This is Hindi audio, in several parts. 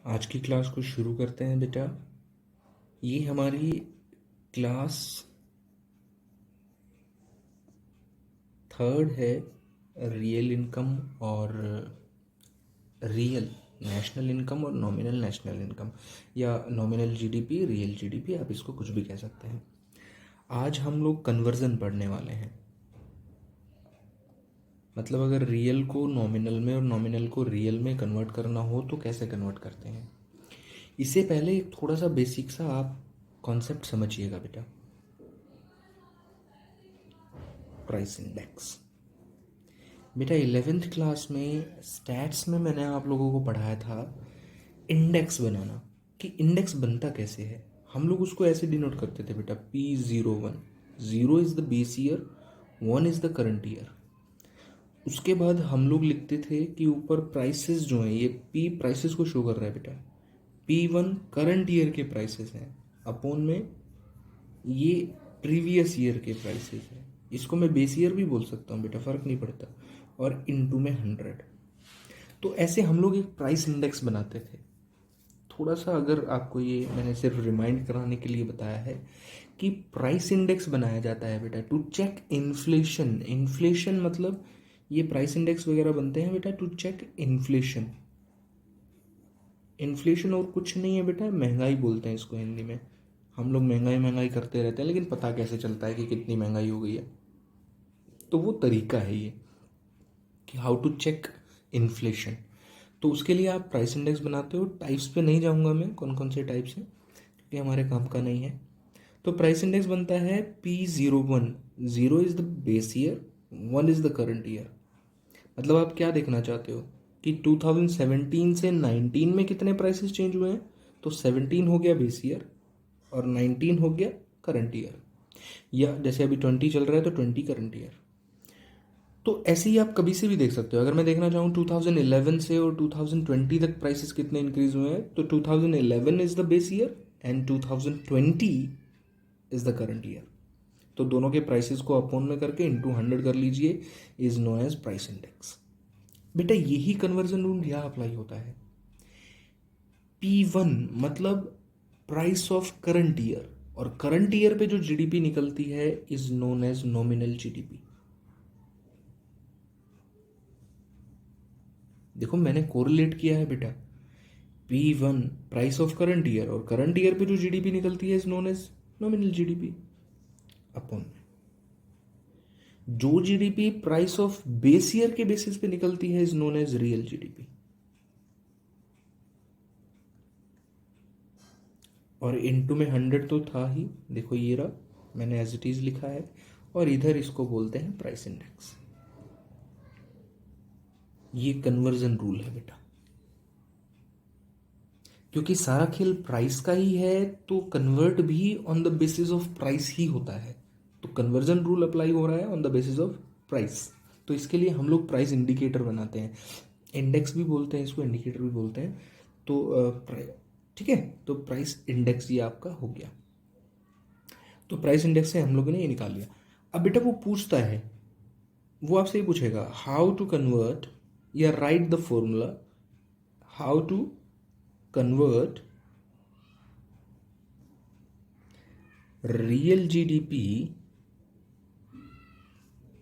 आज की क्लास को शुरू करते हैं बेटा। ये हमारी क्लास थर्ड है। रियल इनकम और रियल नेशनल इनकम और नॉमिनल नेशनल इनकम, या नॉमिनल जीडीपी, रियल जीडीपी, आप इसको कुछ भी कह सकते हैं। आज हम लोग कन्वर्जन पढ़ने वाले हैं। मतलब अगर रियल को नॉमिनल में और नॉमिनल को रियल में कन्वर्ट करना हो तो कैसे कन्वर्ट करते हैं। इससे पहले एक थोड़ा सा बेसिक सा आप कॉन्सेप्ट समझिएगा बेटा। प्राइस इंडेक्स बेटा 11th क्लास में स्टैट्स में मैंने आप लोगों को पढ़ाया था इंडेक्स बनाना, कि इंडेक्स बनता कैसे है। हम लोग उसको ऐसे डिनोट करते थे बेटा, P01। 0 is the base year, 1 is the current year. उसके बाद हम लोग लिखते थे कि ऊपर प्राइसेस जो हैं, ये P प्राइसेस को शो कर रहा है बेटा। P1 करंट ईयर के प्राइसेस हैं, अपोन में ये प्रीवियस ईयर के प्राइसेस हैं। इसको मैं बेस ईयर भी बोल सकता हूँ बेटा, फ़र्क नहीं पड़ता। और इनटू में 100। तो ऐसे हम लोग एक प्राइस इंडेक्स बनाते थे। थोड़ा सा अगर आपको ये मैंने सिर्फ रिमाइंड कराने के लिए बताया है कि प्राइस इंडेक्स बनाया जाता है बेटा टू चेक इन्फ्लेशन। इन्फ्लेशन मतलब ये प्राइस इंडेक्स वगैरह बनते हैं बेटा टू चेक इन्फ्लेशन। इन्फ्लेशन और कुछ नहीं है बेटा, महंगाई बोलते हैं इसको हिंदी में। हम लोग महंगाई महंगाई करते रहते हैं, लेकिन पता कैसे चलता है कि कितनी महंगाई हो गई है। तो वो तरीका है ये कि हाउ टू चेक इन्फ्लेशन। तो उसके लिए आप प्राइस इंडेक्स बनाते हो। टाइप्स पे नहीं जाऊंगा मैं, कौन कौन से टाइप्स हैं, क्योंकि हमारे काम का नहीं है। तो प्राइस इंडेक्स बनता है P01। 0 is the base year, 1 is the current year. मतलब आप क्या देखना चाहते हो कि 2017 से 19 में कितने प्राइसेस चेंज हुए हैं। तो 17 हो गया बेस ईयर और 19 हो गया करंट ईयर। या जैसे अभी 20 चल रहा है तो 20 करंट ईयर। तो ऐसे ही आप कभी से भी देख सकते हो। अगर मैं देखना चाहूँ 2011 से और 2020 तक प्राइसेस कितने इंक्रीज हुए हैं, तो 2011 is the base year and 2020 is the current year. तो दोनों के प्राइसेस को अपोन में करके इंटू 100 कर लीजिए, is known as price index. बेटा यही कन्वर्जन रूल यहाँ अप्लाई होता है। P1 मतलब प्राइस ऑफ करंट ईयर, और करंट ईयर पे जो जीडीपी निकलती है is known as nominal GDP. देखो मैंने कोरिलेट किया है बेटा। P1 price of current year, और करंट ईयर पे जो जीडीपी निकलती है is known as nominal GDP upon जो GDP price of base year के बेसिस पे निकलती है is known as real GDP. और इनटू में 100 तो था ही, देखो ये रहा, मैंने एज इट इज लिखा है। और इधर इसको बोलते हैं प्राइस इंडेक्स। ये कन्वर्जन रूल है बेटा। क्योंकि सारा खेल प्राइस का ही है, तो कन्वर्ट भी on the basis of price ही होता है। तो कन्वर्जन रूल अप्लाई हो रहा है on the basis of price. तो इसके लिए हम लोग प्राइस इंडिकेटर बनाते हैं। इंडेक्स भी बोलते हैं इसको, इंडिकेटर भी बोलते हैं। तो ठीक है, तो प्राइस इंडेक्स ये आपका हो गया। तो प्राइस इंडेक्स से हम लोगों ने ये निकाल लिया। अब बेटा वो पूछता है, वो आपसे ये पूछेगा हाउ टू कन्वर्ट, या right the formula how to convert real GDP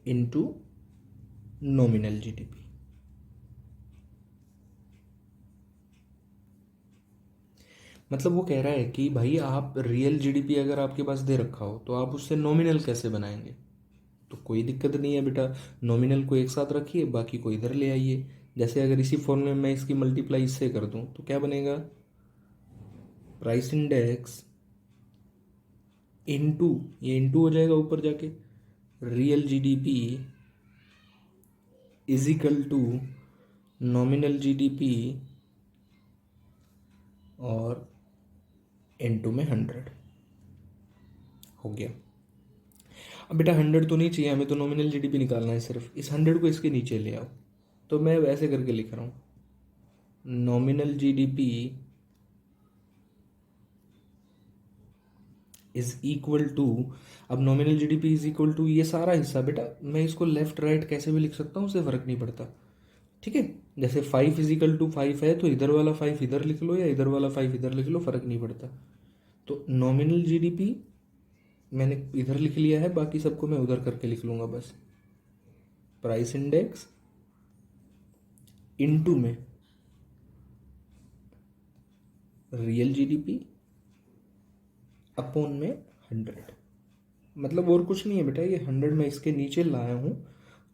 into nominal GDP. मतलब वो कह रहा है कि भाई आप रियल जीडीपी अगर आपके पास दे रखा हो तो आप उससे नॉमिनल कैसे बनाएंगे। तो कोई दिक्कत नहीं है बेटा, नॉमिनल को एक साथ रखिए, बाकी को इधर ले आइए। जैसे अगर इसी फॉर्मूले में मैं इसकी मल्टीप्लाई इससे कर दूं तो क्या बनेगा, प्राइस इंडेक्स इनटू, ये इनटू हो जाएगा ऊपर जाके, real GDP is equal to nominal GDP और इनटू में 100 हो गया। अब बेटा 100 तो नहीं चाहिए हमें, तो नॉमिनल जीडीपी निकालना है सिर्फ। इस 100 को इसके नीचे ले आओ। तो मैं वैसे करके लिख रहा हूँ, nominal GDP is equal to, अब nominal GDP is equal to ये सारा हिस्सा बेटा, मैं इसको लेफ्ट राइट कैसे भी लिख सकता हूँ, उससे फर्क नहीं पड़ता। ठीक है, जैसे 5 = 5 है तो इधर वाला 5 इधर लिख लो या इधर वाला 5 इधर लिख लो, फर्क नहीं पड़ता। तो नॉमिनल जीडीपी मैंने इधर लिख लिया है, बाकी सबको मैं उधर करके लिख लूंगा बस। प्राइस इंडेक्स इनटू में रियल जीडीपी अपॉन में 100। मतलब और कुछ नहीं है बेटा, ये 100 मैं इसके नीचे लाया हूँ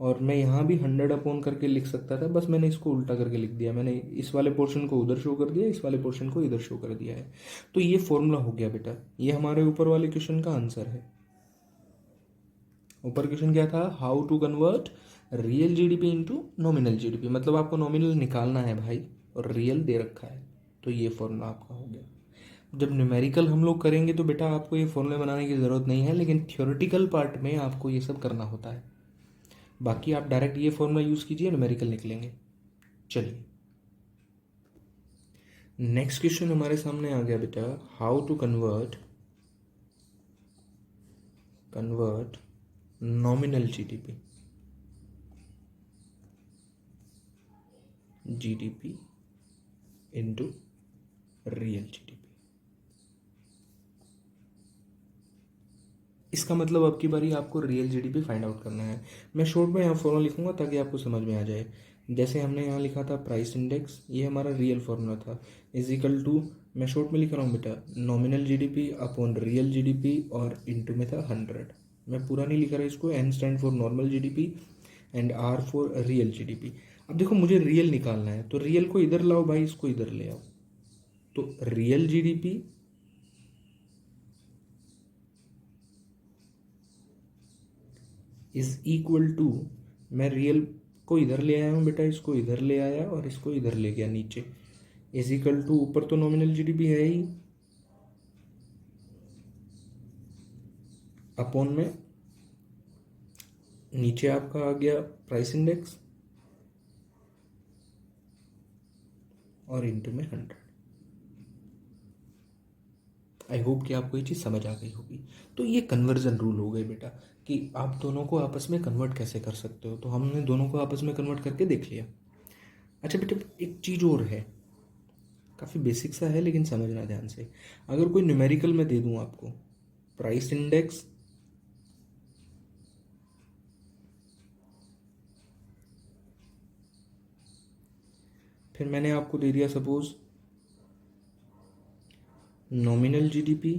और मैं यहाँ भी 100 अपॉन करके लिख सकता था, बस मैंने इसको उल्टा करके लिख दिया। मैंने इस वाले पोर्शन को उधर शो कर दिया, इस वाले पोर्शन को इधर शो कर दिया है। तो ये फॉर्मूला हो गया बेटा, ये हमारे ऊपर वाले क्वेश्चन का आंसर है। ऊपर क्वेश्चन क्या था, how to convert real GDP into nominal GDP. मतलब आपको नॉमिनल निकालना है भाई और रियल दे रखा है, तो ये फॉर्मूला आपका हो गया। जब न्यूमेरिकल हम लोग करेंगे तो बेटा आपको ये फॉर्मूले बनाने की ज़रूरत नहीं है, लेकिन थ्योरेटिकल पार्ट में आपको ये सब करना होता है। बाकी आप डायरेक्ट ये फॉर्मूला यूज़ कीजिए, न्यूमेरिकल निकलेंगे। चलिए नेक्स्ट क्वेश्चन हमारे सामने आ गया बेटा, how to convert nominal GDP into real GDP. इसका मतलब अब की बारी आपको रियल जीडीपी फाइंड आउट करना है। मैं शॉर्ट में यहाँ फॉर्मूला लिखूंगा ताकि आपको समझ में आ जाए। जैसे हमने यहाँ लिखा था प्राइस इंडेक्स, ये हमारा रियल फॉर्मूला था, इज इक्वल टू, मैं शॉर्ट में लिख रहा हूँ बेटा, nominal GDP upon real GDP और इनटू में था 100। मैं पूरा नहीं लिख रहा इसको, N stand for normal GDP and R for real GDP. अब देखो मुझे रियल निकालना है, तो रियल को इधर लाओ भाई, इसको इधर ले आओ। तो real GDP is equal to, मैं रियल को इधर ले आया हूँ बेटा, इसको इधर ले आया और इसको इधर ले गया नीचे, इज इक्वल टू, ऊपर तो नॉमिनल जीडीपी है ही, अपॉन में नीचे आपका आ गया प्राइस इंडेक्स और इनटू में 100। आई होप कि आपको ये चीज़ समझ आ गई होगी। तो ये कन्वर्जन रूल हो गए बेटा, कि आप दोनों को आपस में कन्वर्ट कैसे कर सकते हो। तो हमने दोनों को आपस में कन्वर्ट करके देख लिया। अच्छा बेटा एक चीज़ और है, काफ़ी बेसिक सा है लेकिन समझना ध्यान से। अगर कोई न्यूमेरिकल में दे दूँ आपको, प्राइस इंडेक्स फिर मैंने आपको दे दिया सपोज नॉमिनल जीडीपी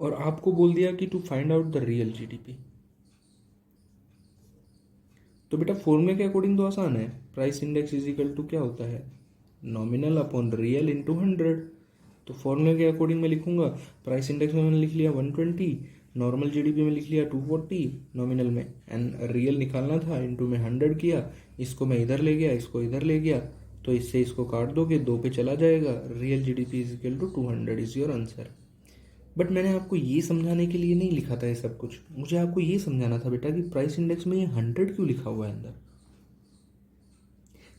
और आपको बोल दिया कि to find out the real GDP. तो बेटा फॉर्मूले के अकॉर्डिंग तो आसान है, price index is equal to क्या होता है, नॉमिनल अपॉन रियल इंटू 100। तो फॉर्मूले के अकॉर्डिंग मैं लिखूंगा, प्राइस इंडेक्स में मैंने लिख लिया 120, नॉर्मल जीडीपी में लिख लिया 240 नॉमिनल में, एंड रियल निकालना था, इंटू में 100 किया, इसको मैं इधर ले गया, इसको इधर ले गया, तो इससे इसको काट दोगे, 2 पे चला जाएगा, real GDP is equal to 200 is your answer. But मैंने आपको ये समझाने के लिए नहीं लिखा था ये सब कुछ, मुझे आपको ये समझाना था बेटा कि प्राइस इंडेक्स में ये 100 क्यों लिखा हुआ है अंदर।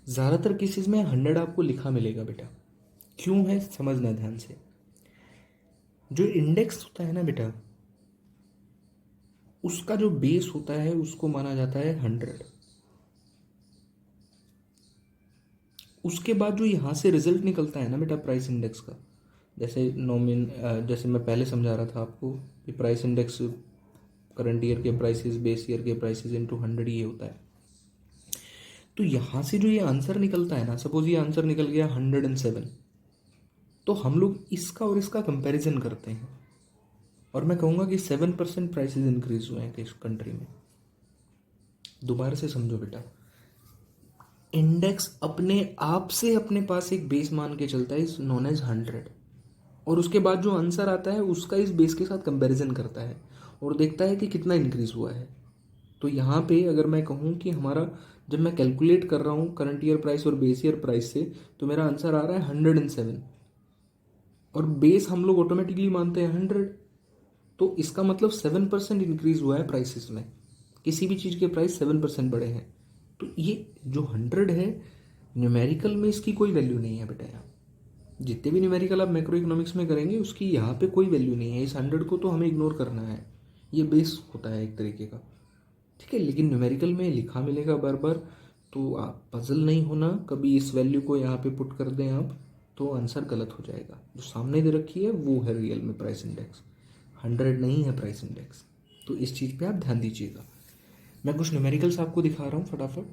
ज़्यादातर केसेस में 100 आपको लिखा मिलेगा बेटा, क्यों है समझना ध्यान से। जो इंडेक्स होता है ना बेटा, उसका जो बेस होता है उसको माना जाता है 100। उसके बाद जो यहाँ से रिजल्ट निकलता है ना बेटा प्राइस इंडेक्स का, जैसे जैसे मैं पहले समझा रहा था आपको कि प्राइस इंडेक्स करंट ईयर के प्राइसेस बेस ईयर के प्राइसेस इंटू 100 ये होता है। तो यहाँ से जो ये आंसर निकलता है ना, सपोज ये आंसर निकल गया 107, तो हम लोग इसका और इसका कंपैरिजन करते हैं और मैं कहूँगा कि 7% प्राइसेस इंक्रीज हुए हैं इस कंट्री में। दोबारा से समझो बेटा, इंडेक्स अपने आप से अपने पास एक बेस मान के चलता है, इज नोन एज 100, और उसके बाद जो आंसर आता है उसका इस बेस के साथ कंपैरिजन करता है और देखता है कि कितना इंक्रीज हुआ है। तो यहाँ पे अगर मैं कहूँ कि हमारा, जब मैं कैलकुलेट कर रहा हूँ करंट ईयर प्राइस और बेस ईयर प्राइस से, तो मेरा आंसर आ रहा है 107 और बेस हम लोग ऑटोमेटिकली मानते हैं 100। तो इसका मतलब 7% इंक्रीज हुआ है प्राइसेस में, किसी भी चीज़ के प्राइस 7% बढ़े हैं। तो ये जो 100 है न्यूमेरिकल में इसकी कोई वैल्यू नहीं है बेटा यहाँ। जितने भी न्यूमेरिकल आप मैक्रो इकोनॉमिक्स में करेंगे उसकी यहाँ पे कोई वैल्यू नहीं है, इस 100 को तो हमें इग्नोर करना है, ये बेस होता है एक तरीके का, ठीक है। लेकिन न्यूमेरिकल में लिखा मिलेगा बार बार, तो आप पजल नहीं होना, कभी इस वैल्यू को यहाँ पे पुट कर दें आप तो आंसर गलत हो जाएगा। जो सामने दे रखी है वो है रियल में प्राइस इंडेक्स, 100 नहीं है प्राइस इंडेक्स। तो इस चीज़ पे आप ध्यान दीजिएगा। मैं कुछ न्यूमेरिकल्स आपको दिखा रहा हूँ फटाफट।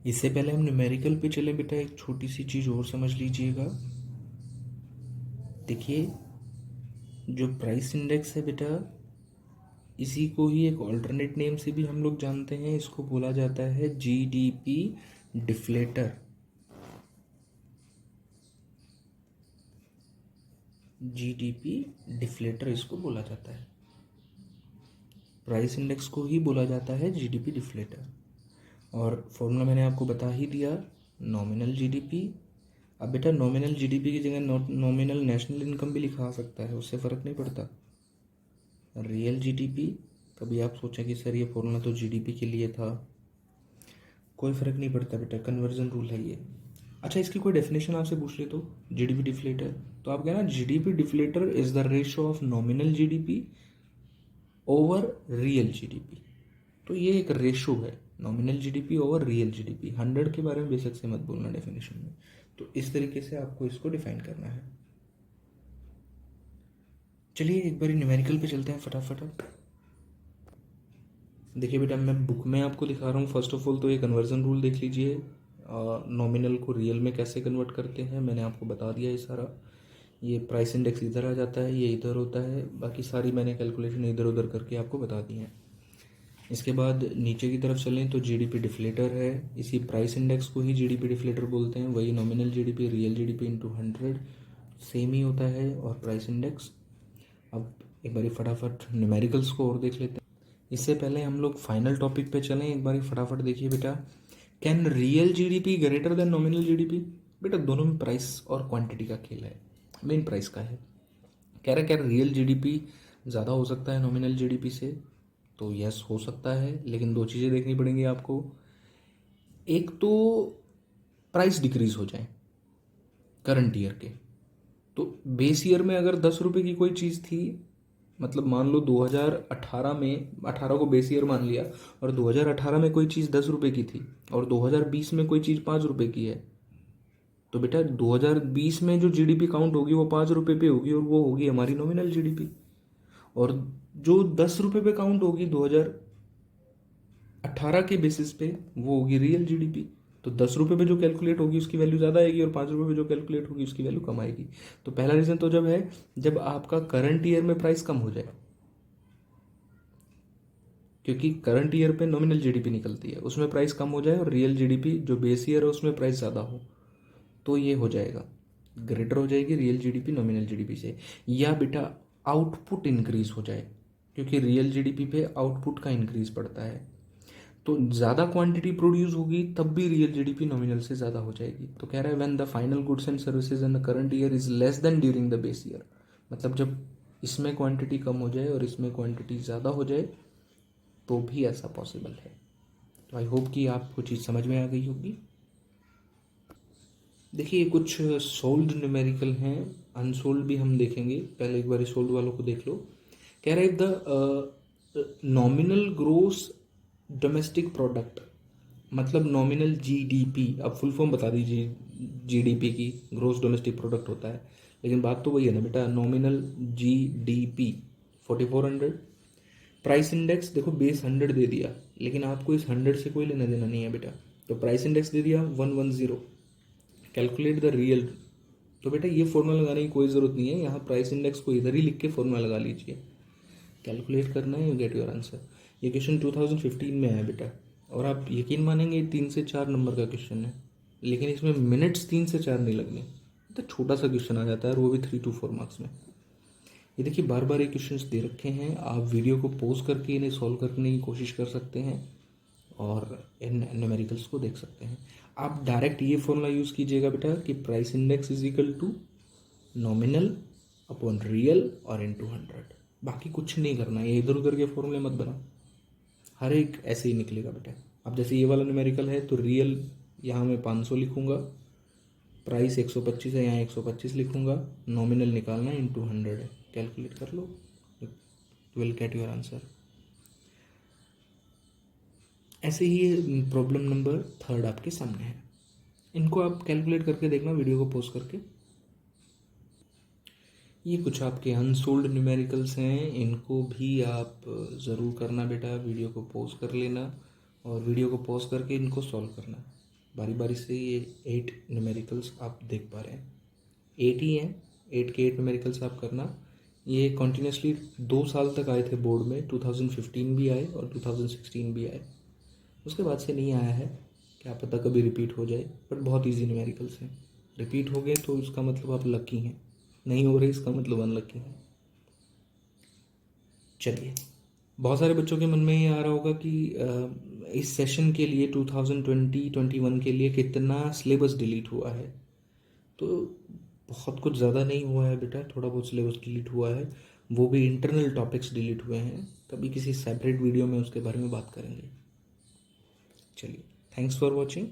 इससे पहले हम न्यूमेरिकल पे चले बेटा, एक छोटी सी चीज़ और समझ लीजिएगा। देखिए जो प्राइस इंडेक्स है बेटा, इसी को ही एक ऑल्टरनेट नेम से भी हम लोग जानते हैं, इसको बोला जाता है जीडीपी डिफ्लेटर। जीडीपी डिफ्लेटर इसको बोला जाता है, प्राइस इंडेक्स को ही बोला जाता है जीडीपी डिफ्लेटर। और फॉर्मूला मैंने आपको बता ही दिया, नॉमिनल जीडीपी। अब बेटा नॉमिनल जीडीपी की जगह नॉमिनल नेशनल इनकम भी लिखा आ सकता है, उससे फ़र्क नहीं पड़ता। रियल जीडीपी, कभी आप सोचें कि सर ये फॉर्मूला तो जीडीपी के लिए था, कोई फ़र्क नहीं पड़ता बेटा, कन्वर्जन रूल है ये। अच्छा, इसकी कोई डेफिनेशन आपसे पूछ ले तो जीडीपी डिफ्लेटर, तो आप कहना GDP deflator is the ratio of nominal GDP over real GDP. तो ये एक रेशो है, nominal GDP over real GDP. 100 के बारे में बेशक से मत बोलना डेफिनेशन में। तो इस तरीके से आपको इसको डिफाइन करना है। चलिए एक बार न्यूमेरिकल पे चलते हैं फटाफट। देखिए बेटा मैं बुक में आपको दिखा रहा हूँ। फर्स्ट ऑफ ऑल तो ये कन्वर्जन रूल देख लीजिए, नॉमिनल को रियल में कैसे कन्वर्ट करते हैं मैंने आपको बता दिया ये सारा। ये प्राइस इंडेक्स इधर आ जाता है, ये इधर होता है, बाकी सारी मैंने कैलकुलेशन इधर उधर करके आपको बता दी हैं। इसके बाद नीचे की तरफ चलें तो जीडीपी डिफ्लेटर है, इसी प्राइस इंडेक्स को ही जीडीपी डिफ्लेटर बोलते हैं। वही nominal GDP real GDP into 100 same ही होता है, और प्राइस इंडेक्स। अब एक बारी फटाफट न्यूमेरिकल्स को और देख लेते हैं। इससे पहले हम लोग फाइनल टॉपिक पे चलें, एक बारी फटाफट देखिए बेटा। Can real GDP greater than nominal GDP? बेटा दोनों में प्राइस और क्वांटिटी का खेल है, मेन प्राइस का है। कह रहा क्या रियल जीडीपी ज़्यादा हो सकता है नॉमिनल जीडीपी से? तो यस हो सकता है, लेकिन दो चीज़ें देखनी पड़ेंगी आपको। एक तो प्राइस डिक्रीज हो जाए करंट ईयर के, तो बेस ईयर में अगर 10 रुपये की कोई चीज़ थी, मतलब मान लो 2018 में, 18 को बेस ईयर मान लिया, और 2018 में कोई चीज़ 10 रुपये की थी और 2020 में कोई चीज़ 5 रुपये की है, तो बेटा 2020 में जो जीडीपी काउंट होगी वो 5 रुपये पे होगी, और वो होगी हमारी नॉमिनल जीडीपी। और जो 10 रुपये पे काउंट होगी 2018 के बेसिस पे, वो होगी रियल जीडीपी। तो 10 रुपये पे जो कैलकुलेट होगी उसकी वैल्यू ज़्यादा आएगी, और 5 रुपये पे जो कैलकुलेट होगी उसकी वैल्यू कम आएगी। तो पहला रीज़न तो जब है, जब आपका करंट ईयर में प्राइस कम हो जाए, क्योंकि करंट ईयर पे नॉमिनल जीडीपी निकलती है, उसमें प्राइस कम हो जाए, और रियल जीडीपी जो बेस ईयर है उसमें प्राइस ज़्यादा हो, तो ये हो जाएगा, ग्रेटर हो जाएगी रियल जीडीपी नॉमिनल जीडीपी से। या बेटा आउटपुट इंक्रीज हो जाए, क्योंकि रियल जीडीपी पे आउटपुट का इंक्रीज पड़ता है, तो ज़्यादा क्वांटिटी प्रोड्यूस होगी तब भी रियल जीडीपी नॉमिनल से ज़्यादा हो जाएगी। तो कह रहा है when the final goods and services in the current year is less than during the base year, मतलब जब इसमें क्वांटिटी कम हो जाए और इसमें क्वांटिटी ज़्यादा हो जाए तो भी ऐसा पॉसिबल है। तो आई होप कि आपको चीज़ समझ में आ गई होगी। देखिए कुछ सोल्ड न्यूमेरिकल हैं, अनसोल्ड भी हम देखेंगे। पहले एक बार सोल्ड वालों को देख लो। कह रहा है the nominal gross domestic product, मतलब नॉमिनल जीडीपी, अब फुल फॉर्म बता दीजिए जीडीपी की, ग्रोस डोमेस्टिक प्रोडक्ट होता है, लेकिन बात तो वही है ना बेटा, नॉमिनल जीडीपी 4400। प्राइस इंडेक्स देखो बेस 100 दे दिया, लेकिन आपको इस 100 से कोई लेना देना नहीं है बेटा, तो प्राइस इंडेक्स दे दिया 110। कैलकुलेट द रियल, तो बेटा ये फॉर्मूला लगाने की कोई ज़रूरत नहीं है, यहाँ प्राइस इंडेक्स को इधर ही लिख के फॉर्मूला लगा लीजिए, कैलकुलेट करना है, यू गेट योर आंसर। ये क्वेश्चन 2015 में आया बेटा, और आप यकीन मानेंगे 3 से 4 नंबर का क्वेश्चन है, लेकिन इसमें मिनट्स 3 से 4 नहीं लगने, तो छोटा सा क्वेश्चन आ जाता है, और वो भी 3 to 4 मार्क्स में। ये देखिए बार बार ये क्वेश्चंस दे रखे हैं, आप वीडियो को पॉज करके इन्हें सॉल्व करने की कोशिश कर सकते हैं और इन न्यूमेरिकल्स को देख सकते हैं। आप डायरेक्ट ये फॉर्मूला यूज़ कीजिएगा बेटा कि price index is equal to nominal upon real और इनटू 100, बाकी कुछ नहीं करना है, ये इधर उधर के फॉर्मूले मत बनाओ, हर एक ऐसे ही निकलेगा बेटा। अब जैसे ये वाला न्यूमेरिकल है तो रियल यहाँ मैं 500 लिखूँगा, प्राइस 125 है, यहाँ 125 लिखूँगा, नॉमिनल निकालना इंटू 100 है, कैलकुलेट कर लो, विल गेट योर आंसर। ऐसे ही प्रॉब्लम नंबर 3 आपके सामने है, इनको आप कैलकुलेट करके देखना वीडियो को पॉज करके। ये कुछ आपके अनसोल्ड न्यूमेरिकल्स हैं, इनको भी आप ज़रूर करना बेटा, वीडियो को पॉज कर लेना और वीडियो को पॉज करके इनको सॉल्व करना बारी बारी से। ये 8 न्यूमेरिकल्स आप देख पा रहे हैं, 8 ही हैं, 8 के 8 न्यूमेरिकल्स आप करना। ये कंटिन्यूसली 2 साल तक आए थे बोर्ड में, 2015 भी आए और 2016 भी आए, उसके बाद से नहीं आया है, क्या पता कभी रिपीट हो जाए, बट बहुत ईजी न्यूमेरिकल्स हैं। रिपीट हो गए तो इसका मतलब आप लकी हैं, नहीं हो रहे इसका मतलब अनलकी हैं। चलिए, बहुत सारे बच्चों के मन में ये आ रहा होगा कि इस सेशन के लिए 2020-21 के लिए कितना सिलेबस डिलीट हुआ है। तो बहुत कुछ ज़्यादा नहीं हुआ है बेटा, थोड़ा बहुत सिलेबस डिलीट हुआ है, वो भी इंटरनल टॉपिक्स डिलीट हुए हैं, कभी किसी सेपरेट वीडियो में उसके बारे में बात करेंगे। चलिए, थैंक्स फॉर वॉचिंग।